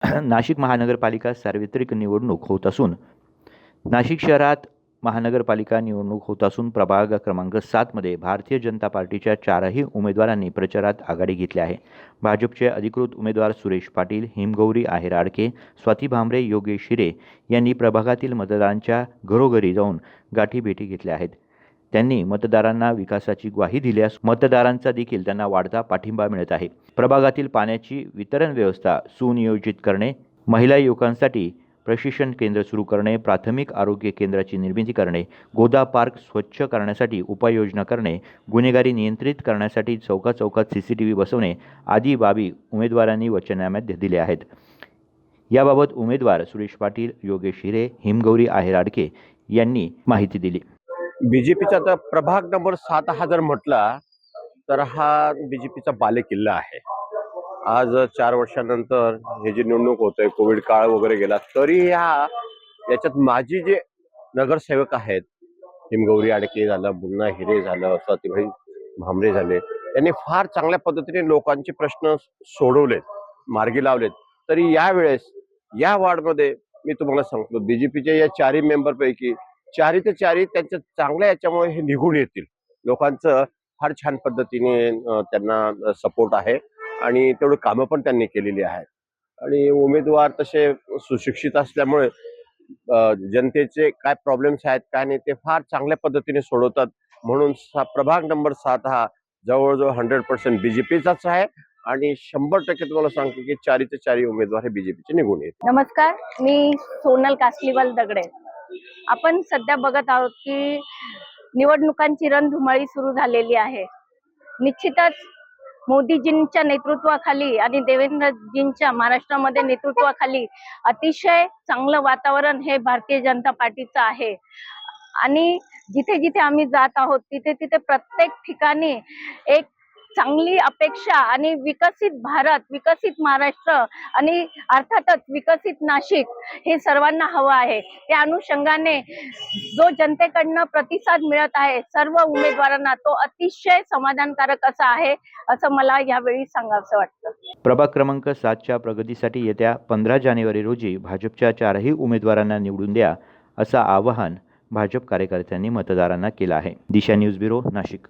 नाशिक महानगरपालिका सार्वत्रिक निवडणूक होत असून नाशिक शहरात महानगरपालिका निवडणूक होत असून प्रभाग क्रमांक 7 मध्ये भारतीय जनता पार्टीच्या 4ही उमेदवारांनी प्रचारात आघाडी घेतली आहे। भाजपचे अधिकृत उमेदवार सुरेश पाटील, हिमगौरी आहेर-आडके, स्वाती भामरे, योगेश हिरे यांनी प्रभागातील मतदारांच्या घरोघरी जाऊन गाठीभेटी घेतल्या आहेत। त्यांनी मतदारांना विकासाची ग्वाही दिल्यास मतदारांचा देखील त्यांना वाढता पाठिंबा मिळत आहे। प्रभागातील पाण्याची वितरण व्यवस्था सुनियोजित करणे, महिला युवकांसाठी प्रशिक्षण केंद्र सुरू करणे, प्राथमिक आरोग्य केंद्राची निर्मिती करणे, गोदा पार्क स्वच्छ करण्यासाठी उपाययोजना करणे, गुन्हेगारी नियंत्रित करण्यासाठी चौकाचौकात CCTV बसवणे आदी बाबी उमेदवारांनी वचननाम्यात दिल्या आहेत। याबाबत उमेदवार सुरेश पाटील, योगेश हिरे, हिमगौरी आहेर-आडके यांनी माहिती दिली। बीजेपीचा तर प्रभाग नंबर 7 हा जर म्हटला तर हा बीजेपीचा बालेकिल्ला आहे। आज 4 वर्षानंतर हे जी निवडणूक होते, कोविड काळ वगैरे गेला तरी याच्यात माझी जे नगरसेवक आहेत, हिमगौरी आडके झालं, मुन्ना हिरे झालं, स्वातीभाई भामरे झाले, त्यांनी फार चांगल्या पद्धतीने लोकांचे प्रश्न सोडवलेत, मार्गी लावलेत। तरी यावेळेस या वार्डमध्ये मी तुम्हाला सांगतो, बीजेपीच्या या 4ही मेंबरपैकी 4ही ते 4ही त्यांच्या चांगल्या याच्यामुळे हे निघून येतील। लोकांचं फार छान पद्धतीने त्यांना सपोर्ट आहे आणि तेवढे कामं पण त्यांनी केलेली आहेत आणि उमेदवार तसे सुशिक्षित असल्यामुळे जनतेचे काय प्रॉब्लेम्स आहेत काय नाही ते फार चांगल्या पद्धतीने सोडवतात। म्हणून प्रभाग नंबर 7 हा जवळजवळ 100% बीजेपीचाच आहे आणि 100% तुम्हाला सांगतो की 4ही ते 4ही उमेदवार हे बीजेपीचे निघून येतील। नमस्कार, मी सोनल कासलीवाल दगडे। आपण सध्या बघत आहोत की निवडणुकांची रणधुमाळी सुरू झालेली आहे। निश्चितच मोदीजींच्या नेतृत्वाखाली आणि देवेंद्रजींच्या महाराष्ट्रामध्ये नेतृत्वाखाली अतिशय चांगलं वातावरण हे भारतीय जनता पार्टीचं आहे आणि जिथे जिथे आम्ही जात आहोत तिथे तिथे प्रत्येक ठिकाणी एक चांगली अपेक्षा आणि विकसित भारत, विकसित महाराष्ट्र आणि अर्थातच विकसित नाशिक हे सर्वांना हवं आहे। त्या अनुषंगाने जो जनतेकडनं प्रतिसाद मिळत आहे सर्व उमेदवारांना तो अतिशय समाधानकारक असा आहे असं मला यावेळी सांगावंसं वाटतं। प्रभाग क्रमांक 7च्या प्रगतीसाठी येत्या 15 जानेवारी रोजी भाजपच्या 4ही उमेदवारांना निवडून द्या असं आवाहन भाजप कार्यकर्त्यांनी मतदारांना केलं आहे। दिशा न्यूज ब्युरो, नाशिक।